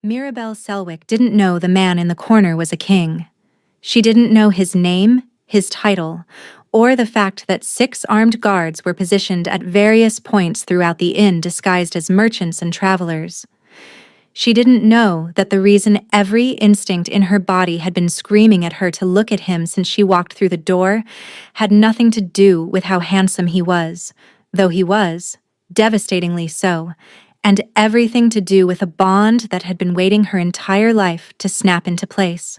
Mirabelle Selwick didn't know the man in the corner was a king. She didn't know his name, his title, or the fact that 6 armed guards were positioned at various points throughout the inn disguised as merchants and travelers. She didn't know that the reason every instinct in her body had been screaming at her to look at him since she walked through the door had nothing to do with how handsome he was, though he was, devastatingly so, and everything to do with a bond that had been waiting her entire life to snap into place.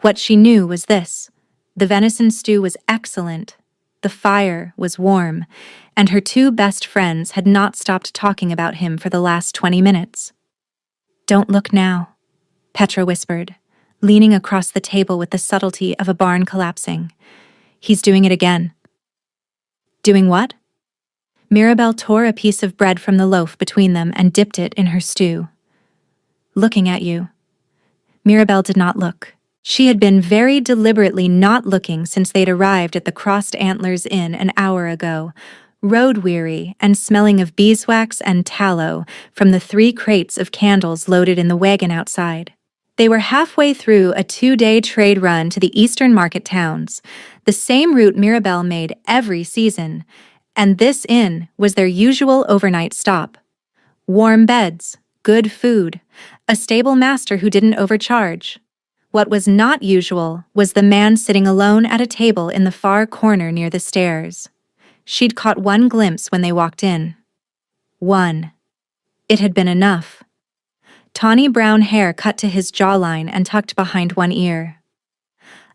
What she knew was this: the venison stew was excellent, the fire was warm, and her 2 best friends had not stopped talking about him for the last 20 minutes. "Don't look now," Petra whispered, leaning across the table with the subtlety of a barn collapsing. "He's doing it again." "Doing what?" Mirabelle tore a piece of bread from the loaf between them and dipped it in her stew. "Looking at you." Mirabelle did not look. She had been very deliberately not looking since they'd arrived at the Crossed Antlers Inn an hour ago, road-weary and smelling of beeswax and tallow from the 3 crates of candles loaded in the wagon outside. They were halfway through a 2-day trade run to the eastern market towns, the same route Mirabelle made every season, and this inn was their usual overnight stop. Warm beds, good food, a stable master who didn't overcharge. What was not usual was the man sitting alone at a table in the far corner near the stairs. She'd caught one glimpse when they walked in. One. It had been enough. Tawny brown hair cut to his jawline and tucked behind one ear.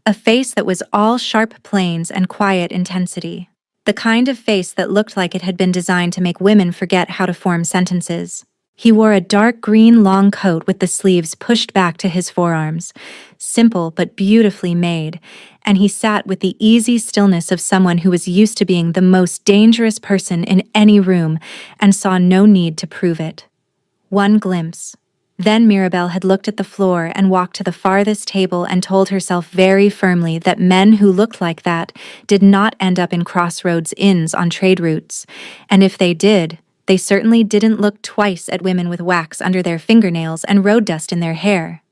A face that was all sharp planes and quiet intensity. The kind of face that looked like it had been designed to make women forget how to form sentences. He wore a dark green long coat with the sleeves pushed back to his forearms, simple but beautifully made, and he sat with the easy stillness of someone who was used to being the most dangerous person in any room and saw no need to prove it. One glimpse. Then Mirabelle had looked at the floor and walked to the farthest table and told herself very firmly that men who looked like that did not end up in crossroads inns on trade routes, and if they did, they certainly didn't look twice at women with wax under their fingernails and road dust in their hair.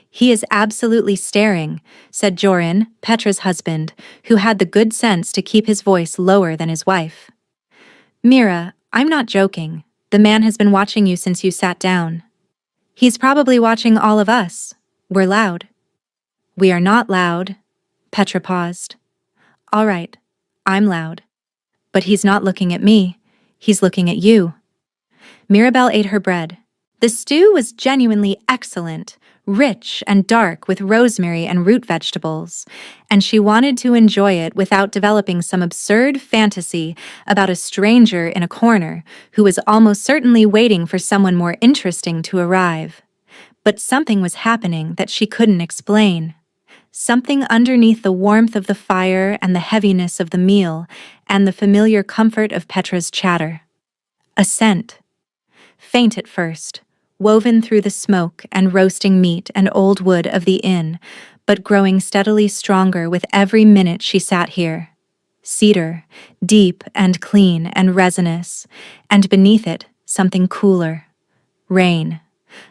"He is absolutely staring," said Joran, Petra's husband, who had the good sense to keep his voice lower than his wife. "Mira, I'm not joking. The man has been watching you since you sat down. He's probably watching all of us. We're loud." "We are not loud." Petra paused. "All right, I'm loud. But he's not looking at me. He's looking at you." Mirabelle ate her bread. The stew was genuinely excellent, rich and dark with rosemary and root vegetables, and she wanted to enjoy it without developing some absurd fantasy about a stranger in a corner who was almost certainly waiting for someone more interesting to arrive. But something was happening that she couldn't explain. Something underneath the warmth of the fire and the heaviness of the meal and the familiar comfort of Petra's chatter. A scent. Faint at first, woven through the smoke and roasting meat and old wood of the inn, but growing steadily stronger with every minute she sat here. Cedar, deep and clean and resinous, and beneath it, something cooler. Rain.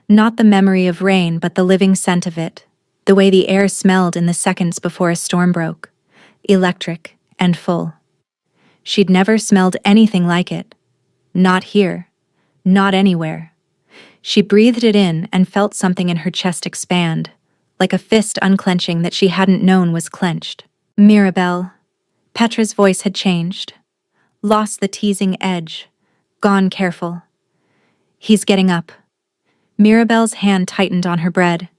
Not the memory of rain, but the living scent of it. The way the air smelled in the seconds before a storm broke. Electric and full. She'd never smelled anything like it. Not here. Not anywhere. She breathed it in and felt something in her chest expand, like a fist unclenching that she hadn't known was clenched. "Mirabelle." Petra's voice had changed. Lost the teasing edge. Gone careful. "He's getting up." Mirabelle's hand tightened on her bread.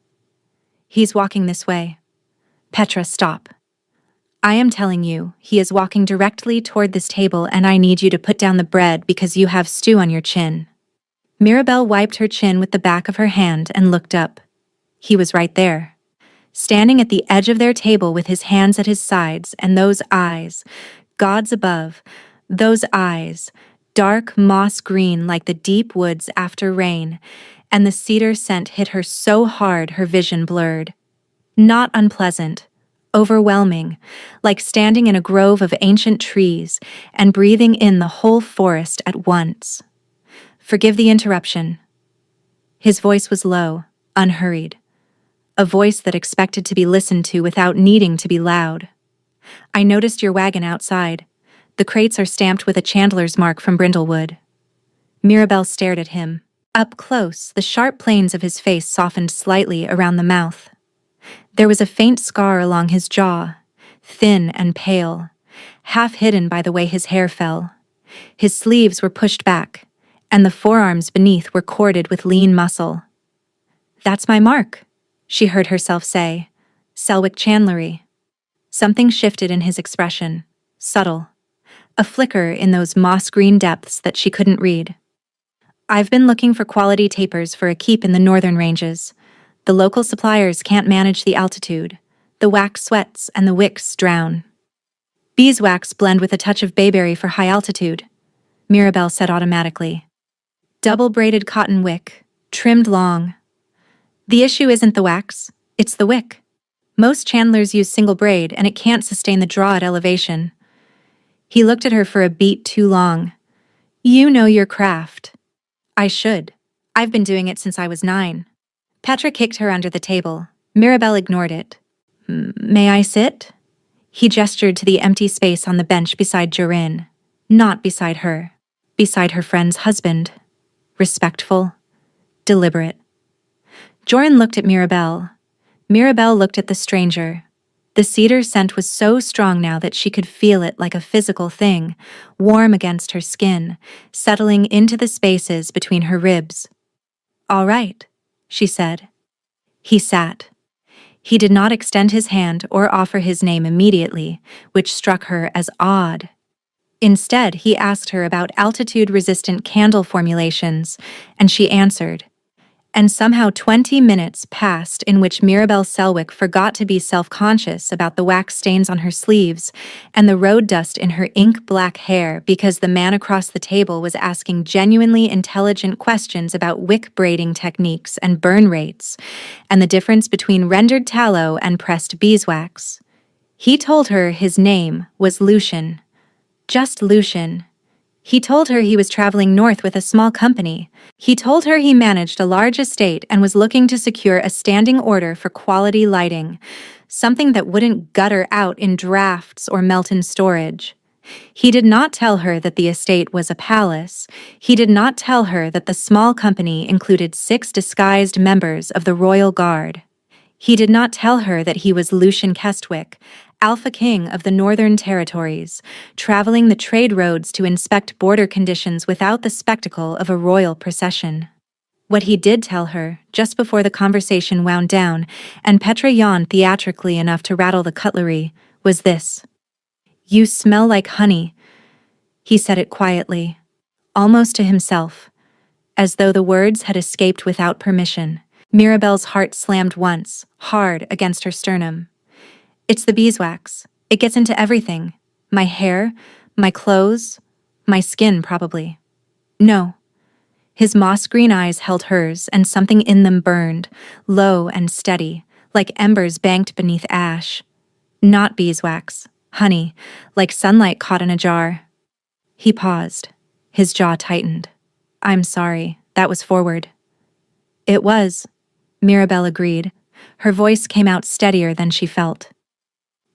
"He's walking this way." "Petra, stop. I am telling you, he is walking directly toward this table and I need you to put down the bread because you have stew on your chin." Mirabelle wiped her chin with the back of her hand and looked up. He was right there, standing at the edge of their table with his hands at his sides, and those eyes, gods above, those eyes, dark moss green like the deep woods after rain, and the cedar scent hit her so hard her vision blurred. Not unpleasant, overwhelming, like standing in a grove of ancient trees and breathing in the whole forest at once. "Forgive the interruption." His voice was low, unhurried. A voice that expected to be listened to without needing to be loud. I noticed your wagon outside. The crates are stamped with a chandler's mark from Brindlewood. Mirabelle stared at him. Up close, the sharp planes of his face softened slightly around the mouth. There was a faint scar along his jaw, thin and pale, half hidden by the way his hair fell. His sleeves were pushed back, and the forearms beneath were corded with lean muscle. "That's my mark," she heard herself say. "Selwick Chandlery." Something shifted in his expression, subtle, a flicker in those moss-green depths that she couldn't read. "I've been looking for quality tapers for a keep in the northern ranges. The local suppliers can't manage the altitude. The wax sweats and the wicks drown." "Beeswax blend with a touch of bayberry for high altitude," Mirabelle said automatically. "Double-braided cotton wick, trimmed long." "The issue isn't the wax, it's the wick. Most chandlers use single braid and it can't sustain the draw at elevation." He looked at her for a beat too long. "You know your craft." "I should. I've been doing it since I was 9. Petra kicked her under the table. Mirabelle ignored it. "May I sit?" He gestured to the empty space on the bench beside Jorin, not beside her, beside her friend's husband. Respectful, deliberate. Jorin looked at Mirabelle. Mirabelle looked at the stranger. The cedar scent was so strong now that she could feel it like a physical thing, warm against her skin, settling into the spaces between her ribs. "All right," she said. He sat. He did not extend his hand or offer his name immediately, which struck her as odd. Instead, he asked her about altitude-resistant candle formulations, and she answered. And somehow 20 minutes passed in which Mirabelle Selwick forgot to be self-conscious about the wax stains on her sleeves and the road dust in her ink-black hair because the man across the table was asking genuinely intelligent questions about wick braiding techniques and burn rates, and the difference between rendered tallow and pressed beeswax. He told her his name was Lucian. Just Lucian. He told her he was traveling north with a small company. He told her he managed a large estate and was looking to secure a standing order for quality lighting, something that wouldn't gutter out in drafts or melt in storage. He did not tell her that the estate was a palace. He did not tell her that the small company included 6 disguised members of the Royal Guard. He did not tell her that he was Lucian Kestwick, Alpha King of the Northern Territories, traveling the trade roads to inspect border conditions without the spectacle of a royal procession. What he did tell her, just before the conversation wound down, and Petra yawned theatrically enough to rattle the cutlery, was this. "You smell like honey." He said it quietly, almost to himself, as though the words had escaped without permission. Mirabelle's heart slammed once, hard against her sternum. "It's the beeswax. It gets into everything. My hair, my clothes, my skin, probably." "No." His moss-green eyes held hers, and something in them burned, low and steady, like embers banked beneath ash. "Not beeswax. Honey, like sunlight caught in a jar." He paused. His jaw tightened. "I'm sorry. That was forward." "It was," Mirabelle agreed. Her voice came out steadier than she felt.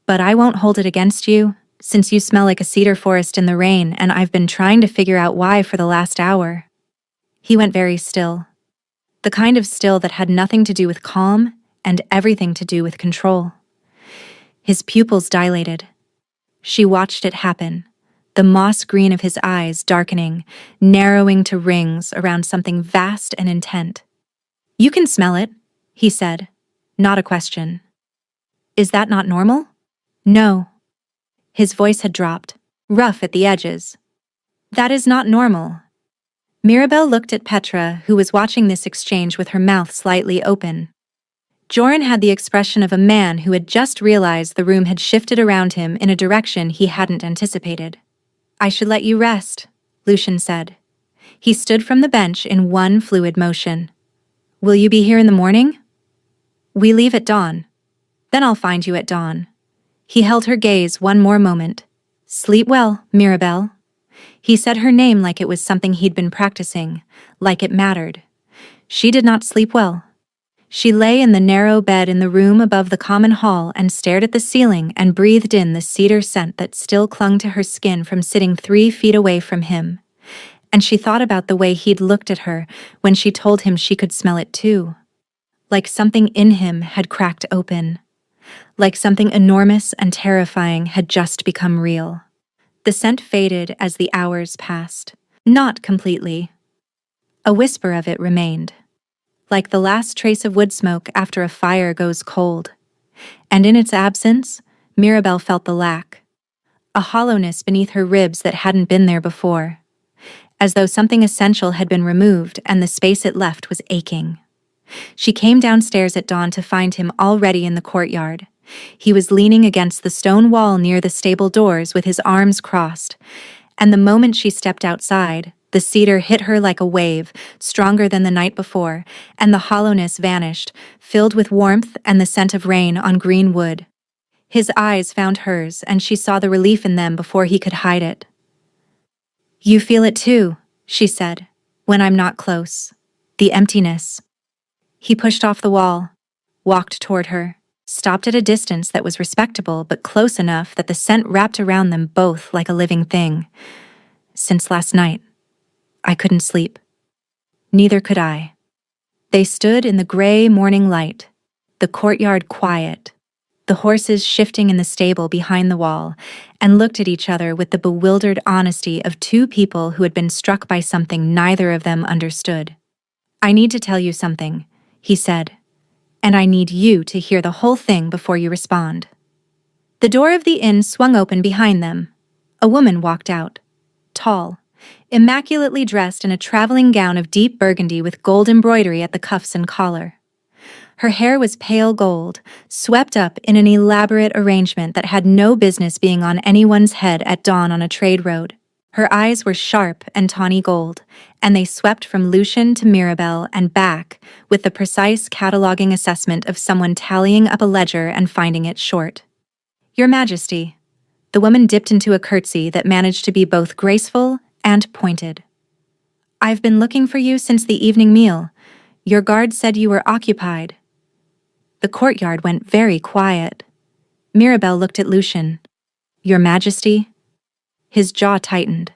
"But I won't hold it against you, since you smell like a cedar forest in the rain and I've been trying to figure out why for the last hour." He went very still. The kind of still that had nothing to do with calm and everything to do with control. His pupils dilated. She watched it happen, the moss green of his eyes darkening, narrowing to rings around something vast and intent. "You can smell it," he said, not a question. "Is that not normal?" "No." His voice had dropped, rough at the edges. "That is not normal." Mirabelle looked at Petra, who was watching this exchange with her mouth slightly open. Jorin had the expression of a man who had just realized the room had shifted around him in a direction he hadn't anticipated. "I should let you rest," Lucian said. He stood from the bench in one fluid motion. "Will you be here in the morning?" "We leave at dawn. Then I'll find you at dawn." He held her gaze one more moment. "Sleep well, Mirabelle." He said her name like it was something he'd been practicing, like it mattered. She did not sleep well. She lay in the narrow bed in the room above the common hall and stared at the ceiling and breathed in the cedar scent that still clung to her skin from sitting 3 feet away from him. And she thought about the way he'd looked at her when she told him she could smell it too. Like something in him had cracked open. Like something enormous and terrifying had just become real. The scent faded as the hours passed. Not completely. A whisper of it remained. Like the last trace of wood smoke after a fire goes cold. And in its absence, Mirabelle felt the lack. A hollowness beneath her ribs that hadn't been there before. As though something essential had been removed and the space it left was aching. She came downstairs at dawn to find him already in the courtyard. He was leaning against the stone wall near the stable doors with his arms crossed, and the moment she stepped outside, the cedar hit her like a wave, stronger than the night before, and the hollowness vanished, filled with warmth and the scent of rain on green wood. His eyes found hers, and she saw the relief in them before he could hide it. "You feel it too," she said, "when I'm not close. The emptiness." He pushed off the wall, walked toward her, stopped at a distance that was respectable but close enough that the scent wrapped around them both like a living thing. "Since last night, I couldn't sleep. Neither could I." They stood in the gray morning light, the courtyard quiet, the horses shifting in the stable behind the wall, and looked at each other with the bewildered honesty of 2 people who had been struck by something neither of them understood. "I need to tell you something," he said, "and I need you to hear the whole thing before you respond." The door of the inn swung open behind them. A woman walked out, tall, immaculately dressed in a traveling gown of deep burgundy with gold embroidery at the cuffs and collar. Her hair was pale gold, swept up in an elaborate arrangement that had no business being on anyone's head at dawn on a trade road. Her eyes were sharp and tawny gold, and they swept from Lucian to Mirabelle and back with the precise cataloging assessment of someone tallying up a ledger and finding it short. "Your Majesty." The woman dipped into a curtsy that managed to be both graceful and pointed. "I've been looking for you since the evening meal. Your guard said you were occupied." The courtyard went very quiet. Mirabelle looked at Lucian. "Your Majesty?" His jaw tightened.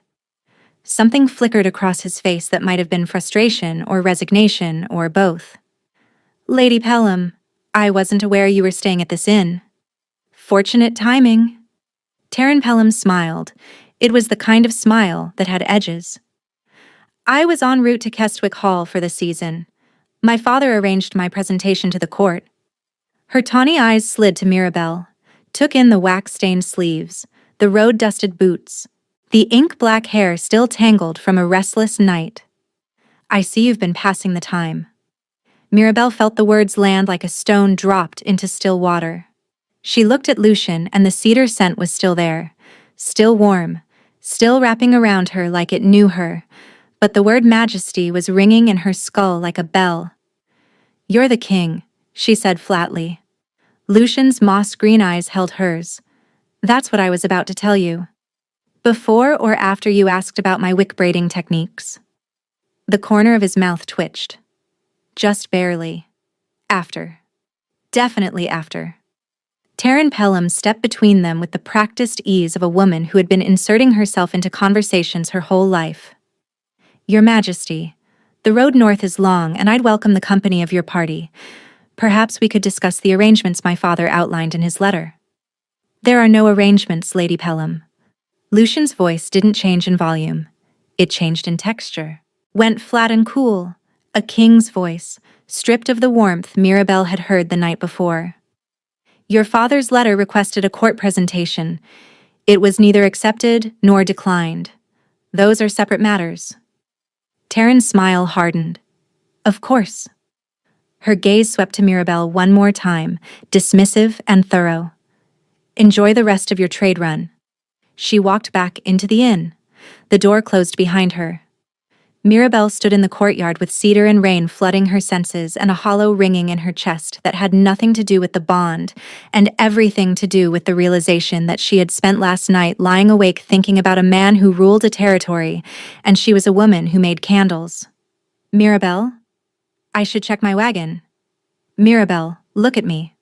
Something flickered across his face that might have been frustration or resignation or both. "Lady Pelham, I wasn't aware you were staying at this inn." "Fortunate timing." Taryn Pelham smiled. It was the kind of smile that had edges. "I was en route to Kestwick Hall for the season. My father arranged my presentation to the court." Her tawny eyes slid to Mirabelle, took in the wax-stained sleeves, the road-dusted boots, the ink-black hair still tangled from a restless night. "I see you've been passing the time." Mirabelle felt the words land like a stone dropped into still water. She looked at Lucian, and the cedar scent was still there, still warm, still wrapping around her like it knew her, but the word Majesty was ringing in her skull like a bell. "You're the king," she said flatly. Lucian's moss-green eyes held hers. "That's what I was about to tell you. Before or after you asked about my wick-braiding techniques?" The corner of his mouth twitched. "Just barely. After. Definitely after." Taryn Pelham stepped between them with the practiced ease of a woman who had been inserting herself into conversations her whole life. "Your Majesty, the road north is long and I'd welcome the company of your party. Perhaps we could discuss the arrangements my father outlined in his letter." "There are no arrangements, Lady Pelham." Lucian's voice didn't change in volume. It changed in texture. Went flat and cool. A king's voice, stripped of the warmth Mirabelle had heard the night before. "Your father's letter requested a court presentation. It was neither accepted nor declined. Those are separate matters." Taryn's smile hardened. "Of course." Her gaze swept to Mirabelle one more time, dismissive and thorough. "Enjoy the rest of your trade run." She walked back into the inn. The door closed behind her. Mirabelle stood in the courtyard with cedar and rain flooding her senses and a hollow ringing in her chest that had nothing to do with the bond and everything to do with the realization that she had spent last night lying awake thinking about a man who ruled a territory, and she was a woman who made candles. "Mirabelle? I should check my wagon." Mirabel, look at me.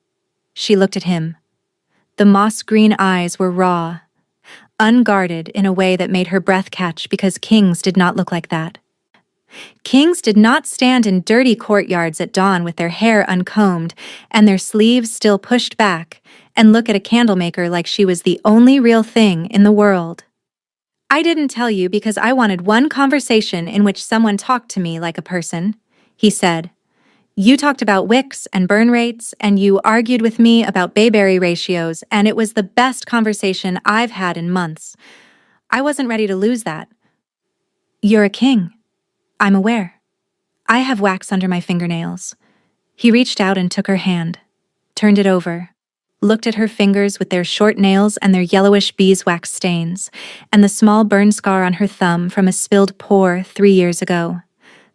She looked at him. The moss-green eyes were raw, unguarded in a way that made her breath catch because kings did not look like that. Kings did not stand in dirty courtyards at dawn with their hair uncombed and their sleeves still pushed back and look at a candlemaker like she was the only real thing in the world. I didn't tell you because I wanted one conversation in which someone talked to me like a person, he said. You talked about wicks and burn rates, and you argued with me about bayberry ratios, and it was the best conversation I've had in months. I wasn't ready to lose that. You're a king. I'm aware. I have wax under my fingernails. He reached out and took her hand, turned it over, looked at her fingers with their short nails and their yellowish beeswax stains, and the small burn scar on her thumb from a spilled pour 3 years ago.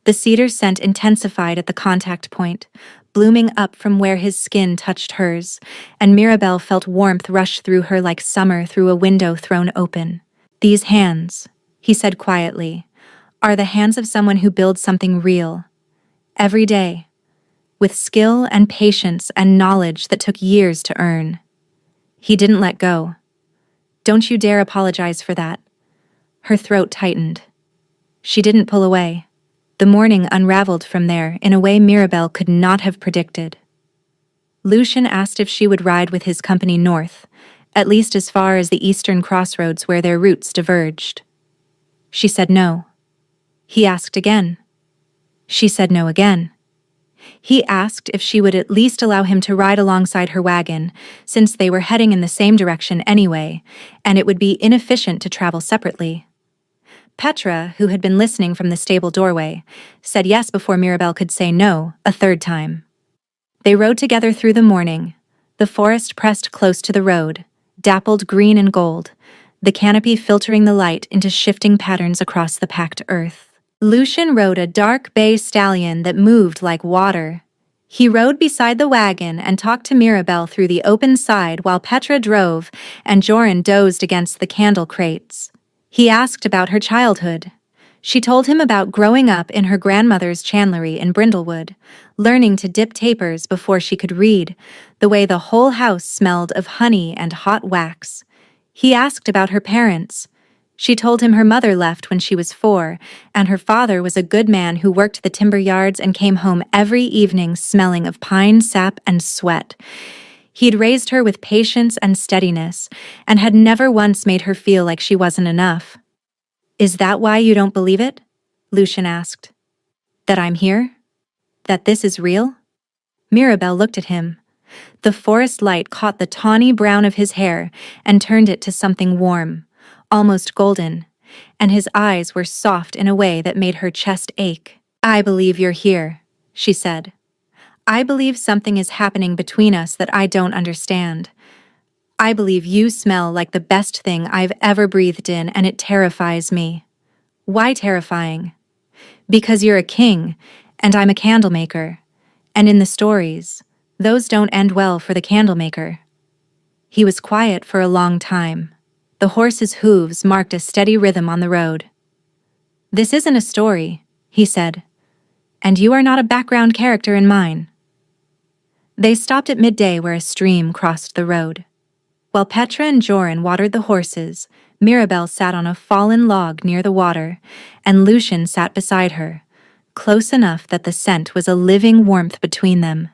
The cedar scent intensified at the contact point, blooming up from where his skin touched hers, and Mirabel felt warmth rush through her like summer through a window thrown open. These hands, he said quietly, are the hands of someone who builds something real, every day, with skill and patience and knowledge that took years to earn. He didn't let go. Don't you dare apologize for that. Her throat tightened. She didn't pull away. The morning unraveled from there in a way Mirabel could not have predicted. Lucien asked if she would ride with his company north, at least as far as the eastern crossroads where their routes diverged. She said no. He asked again. She said no again. He asked if she would at least allow him to ride alongside her wagon, since they were heading in the same direction anyway, and it would be inefficient to travel separately. Petra, who had been listening from the stable doorway, said yes before Mirabel could say no a third time. They rode together through the morning, the forest pressed close to the road, dappled green and gold, the canopy filtering the light into shifting patterns across the packed earth. Lucien rode a dark bay stallion that moved like water. He rode beside the wagon and talked to Mirabel through the open side while Petra drove and Joran dozed against the candle crates. He asked about her childhood. She told him about growing up in her grandmother's chandlery in Brindlewood, learning to dip tapers before she could read, the way the whole house smelled of honey and hot wax. He asked about her parents. She told him her mother left when she was 4, and her father was a good man who worked the timber yards and came home every evening smelling of pine sap and sweat. He'd raised her with patience and steadiness, and had never once made her feel like she wasn't enough. Is that why you don't believe it? Lucien asked. That I'm here? That this is real? Mirabel looked at him. The forest light caught the tawny brown of his hair and turned it to something warm, almost golden, and his eyes were soft in a way that made her chest ache. I believe you're here, she said. I believe something is happening between us that I don't understand. I believe you smell like the best thing I've ever breathed in, and it terrifies me. Why terrifying? Because you're a king, and I'm a candlemaker. And in the stories, those don't end well for the candlemaker. He was quiet for a long time. The horse's hooves marked a steady rhythm on the road. This isn't a story, he said, and you are not a background character in mine. They stopped at midday where a stream crossed the road. While Petra and Joran watered the horses, Mirabel sat on a fallen log near the water, and Lucien sat beside her, close enough that the scent was a living warmth between them,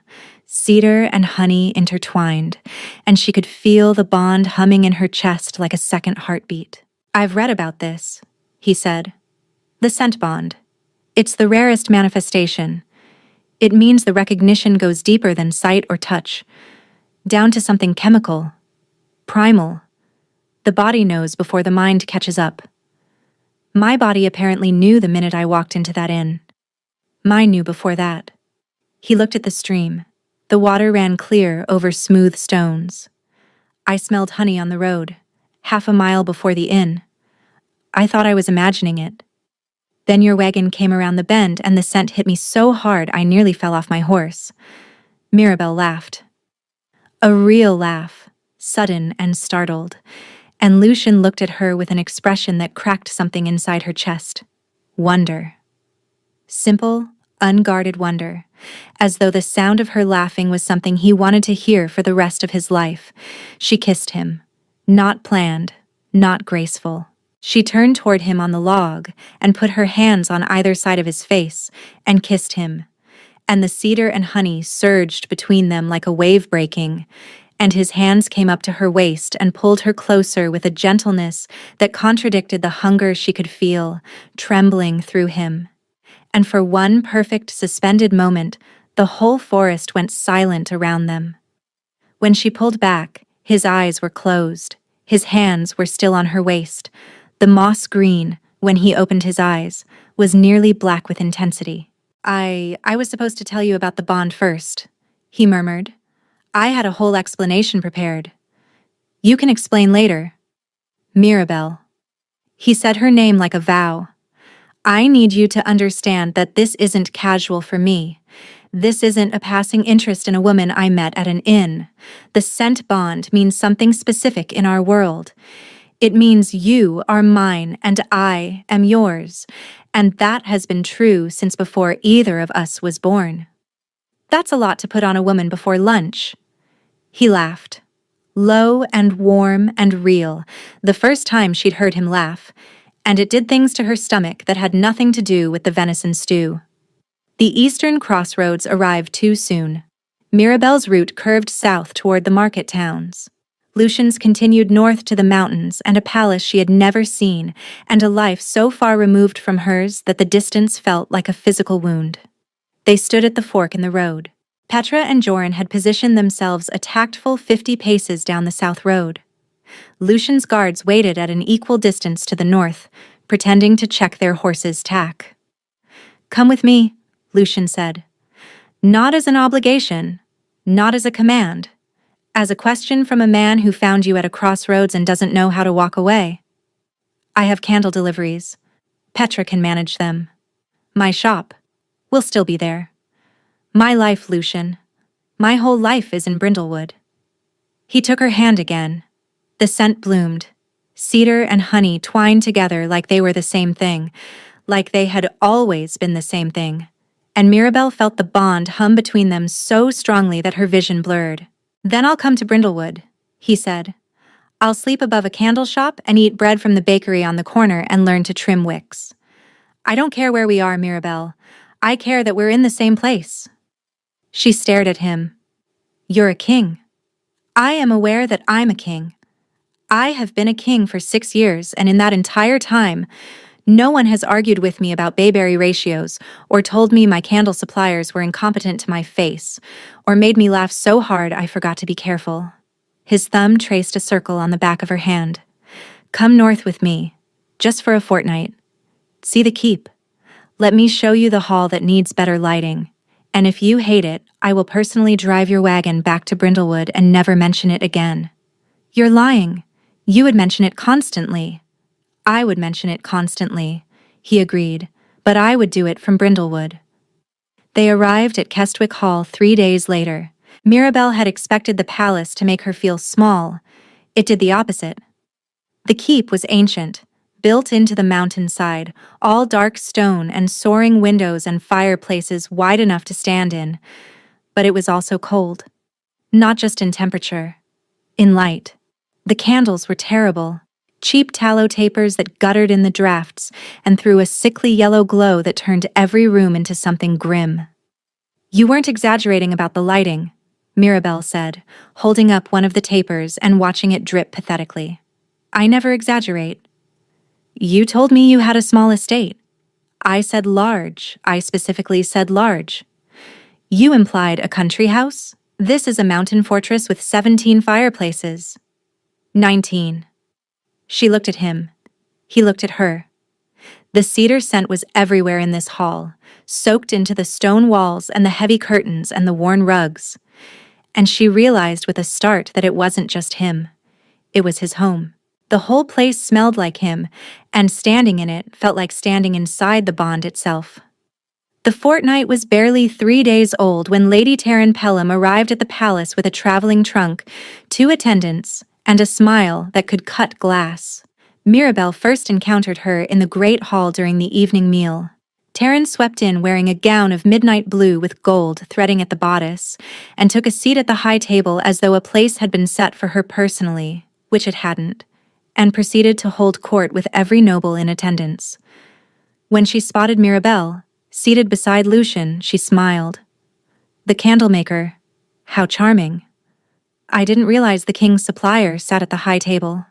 cedar and honey intertwined, and she could feel the bond humming in her chest like a second heartbeat. I've read about this, he said. The scent bond. It's the rarest manifestation. It means the recognition goes deeper than sight or touch, down to something chemical, primal. The body knows before the mind catches up. My body apparently knew the minute I walked into that inn. Mine knew before that. He looked at the stream. The water ran clear over smooth stones. I smelled honey on the road, half a mile before the inn. I thought I was imagining it. Then your wagon came around the bend and the scent hit me so hard I nearly fell off my horse. Mirabel laughed. A real laugh, sudden and startled, and Lucien looked at her with an expression that cracked something inside her chest. Wonder. Simple, unguarded wonder, as though the sound of her laughing was something he wanted to hear for the rest of his life. She kissed him. Not planned, not graceful. She turned toward him on the log and put her hands on either side of his face and kissed him, and the cedar and honey surged between them like a wave breaking, and his hands came up to her waist and pulled her closer with a gentleness that contradicted the hunger she could feel, trembling through him. And for one perfect suspended moment, the whole forest went silent around them. When she pulled back, his eyes were closed, his hands were still on her waist. The moss green, when he opened his eyes, was nearly black with intensity. I was supposed to tell you about the bond first, he murmured. I had a whole explanation prepared. You can explain later. Mirabelle. He said her name like a vow. I need you to understand that this isn't casual for me. This isn't a passing interest in a woman I met at an inn. The scent bond means something specific in our world. It means you are mine and I am yours, and that has been true since before either of us was born. That's a lot to put on a woman before lunch. He laughed. Low and warm and real, the first time she'd heard him laugh, and it did things to her stomach that had nothing to do with the venison stew. The eastern crossroads arrived too soon. Mirabelle's route curved south toward the market towns. Lucian's continued north to the mountains and a palace she had never seen, and a life so far removed from hers that the distance felt like a physical wound. They stood at the fork in the road. Petra and Joran had positioned themselves a tactful 50 paces down the south road. Lucian's guards waited at an equal distance to the north, pretending to check their horses' tack. "Come with me," Lucian said. "Not as an obligation, not as a command. As a question from a man who found you at a crossroads and doesn't know how to walk away. I have candle deliveries. Petra can manage them. My shop will still be there. My life, Lucian. My whole life is in Brindlewood." He took her hand again. The scent bloomed. Cedar and honey twined together like they were the same thing, like they had always been the same thing. And Mirabelle felt the bond hum between them so strongly that her vision blurred. "Then I'll come to Brindlewood," he said. "I'll sleep above a candle shop and eat bread from the bakery on the corner and learn to trim wicks. I don't care where we are, Mirabelle. I care that we're in the same place." She stared at him. "You're a king. I am aware that I'm a king. I have been a king for 6 years, and in that entire time, no one has argued with me about bayberry ratios, or told me my candle suppliers were incompetent to my face, or made me laugh so hard I forgot to be careful." His thumb traced a circle on the back of her hand. "Come north with me, just for a fortnight. See the keep. Let me show you the hall that needs better lighting, and if you hate it, I will personally drive your wagon back to Brindlewood and never mention it again." "You're lying. You would mention it constantly." "I would mention it constantly," he agreed, "but I would do it from Brindlewood." They arrived at Kestwick Hall 3 days later. Mirabelle had expected the palace to make her feel small. It did the opposite. The keep was ancient, built into the mountainside, all dark stone and soaring windows and fireplaces wide enough to stand in. But it was also cold. Not just in temperature, in light. The candles were terrible. Cheap tallow tapers that guttered in the drafts and threw a sickly yellow glow that turned every room into something grim. "You weren't exaggerating about the lighting," Mirabelle said, holding up one of the tapers and watching it drip pathetically. "I never exaggerate." "You told me you had a small estate." "I said large. I specifically said large." "You implied a country house? This is a mountain fortress with 17 fireplaces." 19. She looked at him. He looked at her. The cedar scent was everywhere in this hall, soaked into the stone walls and the heavy curtains and the worn rugs. And she realized with a start that it wasn't just him. It was his home. The whole place smelled like him, and standing in it felt like standing inside the bond itself. The fortnight was barely 3 days old when Lady Taryn Pelham arrived at the palace with a traveling trunk, 2 attendants, and a smile that could cut glass. Mirabelle first encountered her in the great hall during the evening meal. Taryn swept in wearing a gown of midnight blue with gold threading at the bodice, and took a seat at the high table as though a place had been set for her personally, which it hadn't, and proceeded to hold court with every noble in attendance. When she spotted Mirabelle, seated beside Lucian, she smiled. "The candlemaker. How charming. I didn't realize the king's supplier sat at the high table."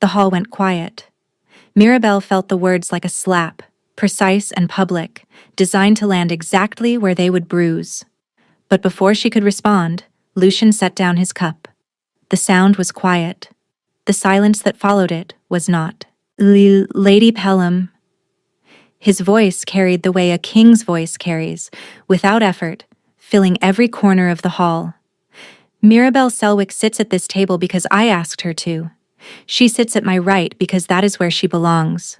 The hall went quiet. Mirabelle felt the words like a slap, precise and public, designed to land exactly where they would bruise. But before she could respond, Lucian set down his cup. The sound was quiet. The silence that followed it was not. "Lady Pelham." His voice carried the way a king's voice carries, without effort, filling every corner of the hall. "Mirabelle Selwick sits at this table because I asked her to. She sits at my right because that is where she belongs.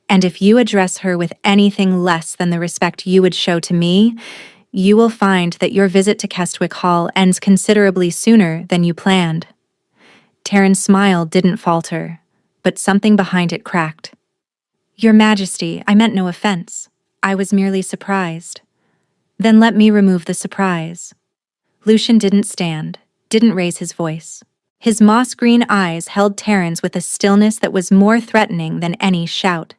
And if you address her with anything less than the respect you would show to me, you will find that your visit to Kestwick Hall ends considerably sooner than you planned." Taryn's smile didn't falter, but something behind it cracked. "Your Majesty, I meant no offense. I was merely surprised." "Then let me remove the surprise." Lucian didn't stand, didn't raise his voice. His moss-green eyes held Taryn's with a stillness that was more threatening than any shout.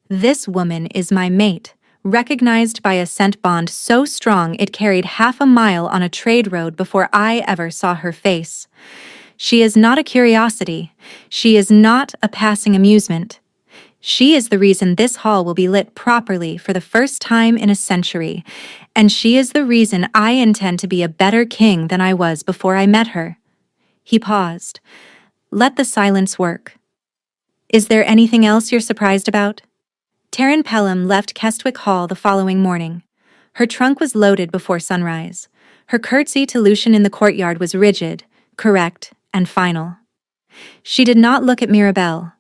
"This woman is my mate, recognized by a scent bond so strong it carried half a mile on a trade road before I ever saw her face. She is not a curiosity. She is not a passing amusement. She is the reason this hall will be lit properly for the first time in a century, and she is the reason I intend to be a better king than I was before I met her." He paused. "Let the silence work. Is there anything else you're surprised about?" Taryn Pelham left Kestwick Hall the following morning. Her trunk was loaded before sunrise. Her curtsy to Lucian in the courtyard was rigid, correct, and final. She did not look at Mirabelle.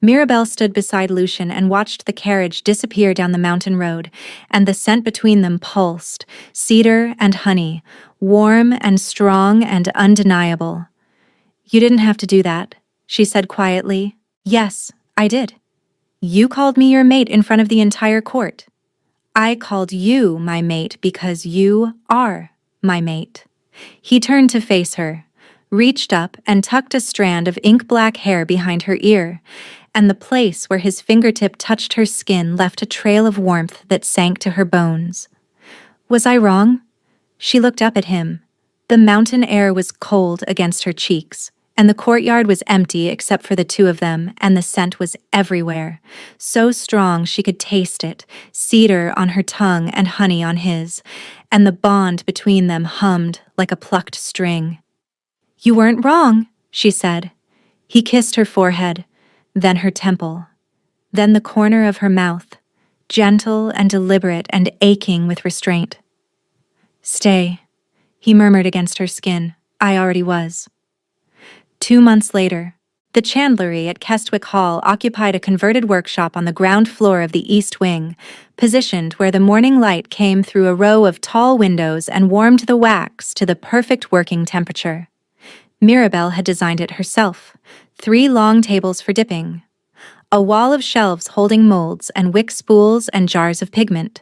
Mirabelle stood beside Lucian and watched the carriage disappear down the mountain road, and the scent between them pulsed, cedar and honey, warm and strong and undeniable. "You didn't have to do that," she said quietly. "Yes, I did. You called me your mate in front of the entire court. I called you my mate because you are my mate." He turned to face her, reached up and tucked a strand of ink-black hair behind her ear, and the place where his fingertip touched her skin left a trail of warmth that sank to her bones. "Was I wrong?" She looked up at him. The mountain air was cold against her cheeks, and the courtyard was empty except for the two of them, and the scent was everywhere, so strong she could taste it, cedar on her tongue and honey on his, and the bond between them hummed like a plucked string. "You weren't wrong," she said. He kissed her forehead, then her temple, then the corner of her mouth, gentle and deliberate and aching with restraint. "Stay," he murmured against her skin. "I already was." 2 months later, the chandlery at Kestwick Hall occupied a converted workshop on the ground floor of the east wing, positioned where the morning light came through a row of tall windows and warmed the wax to the perfect working temperature. Mirabelle had designed it herself, 3 long tables for dipping, a wall of shelves holding molds and wick spools and jars of pigment,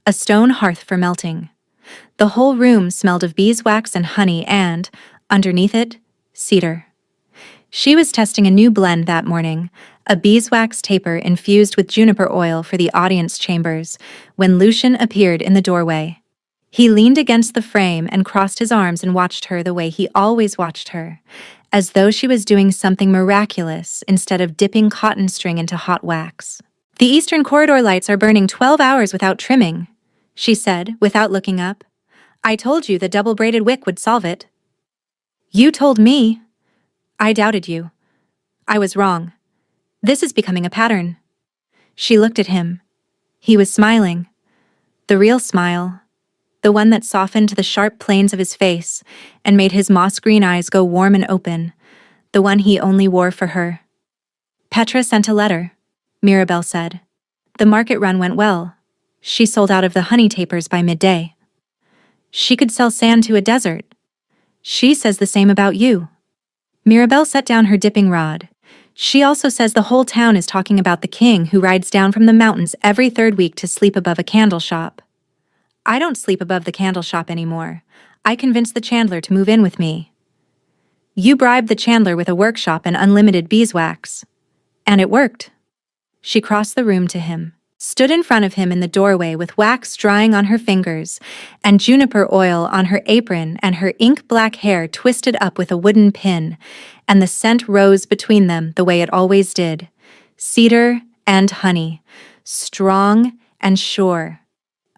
a stone hearth for melting. The whole room smelled of beeswax and honey and, underneath it, cedar. She was testing a new blend that morning, a beeswax taper infused with juniper oil for the audience chambers, when Lucian appeared in the doorway. He leaned against the frame and crossed his arms and watched her the way he always watched her, as though she was doing something miraculous instead of dipping cotton string into hot wax. "The eastern corridor lights are burning 12 hours without trimming," she said, without looking up. "I told you the double-braided wick would solve it." "You told me." "I doubted you. I was wrong. This is becoming a pattern." She looked at him. He was smiling. The real smile. The one that softened the sharp planes of his face and made his moss-green eyes go warm and open. The one he only wore for her. "Petra sent a letter," Mirabelle said. "The market run went well. She sold out of the honey tapers by midday. She could sell sand to a desert. She says the same about you." Mirabelle set down her dipping rod. She also says the whole town is talking about the king who rides down from the mountains every third week to sleep above a candle shop. I don't sleep above the candle shop anymore. I convinced the chandler to move in with me. You bribed the chandler with a workshop and unlimited beeswax. And it worked. She crossed the room to him, stood in front of him in the doorway with wax drying on her fingers and juniper oil on her apron and her ink-black hair twisted up with a wooden pin, and the scent rose between them the way it always did, cedar and honey, strong and sure.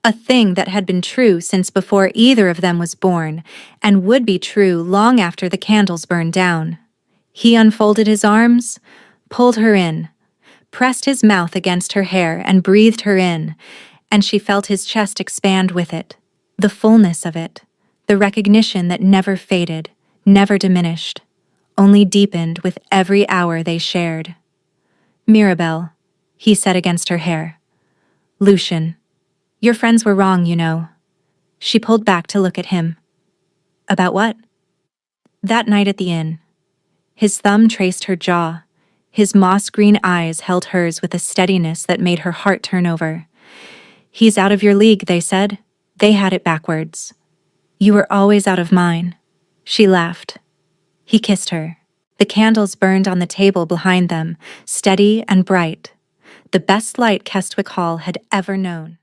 A thing that had been true since before either of them was born, and would be true long after the candles burned down. He unfolded his arms, pulled her in, pressed his mouth against her hair and breathed her in, and she felt his chest expand with it, the fullness of it, the recognition that never faded, never diminished, only deepened with every hour they shared. Mirabelle, he said against her hair. Lucien, your friends were wrong, you know. She pulled back to look at him. About what? That night at the inn. His thumb traced her jaw. His moss-green eyes held hers with a steadiness that made her heart turn over. He's out of your league, they said. They had it backwards. You were always out of mine. She laughed. He kissed her. The candles burned on the table behind them, steady and bright. The best light Kestwick Hall had ever known.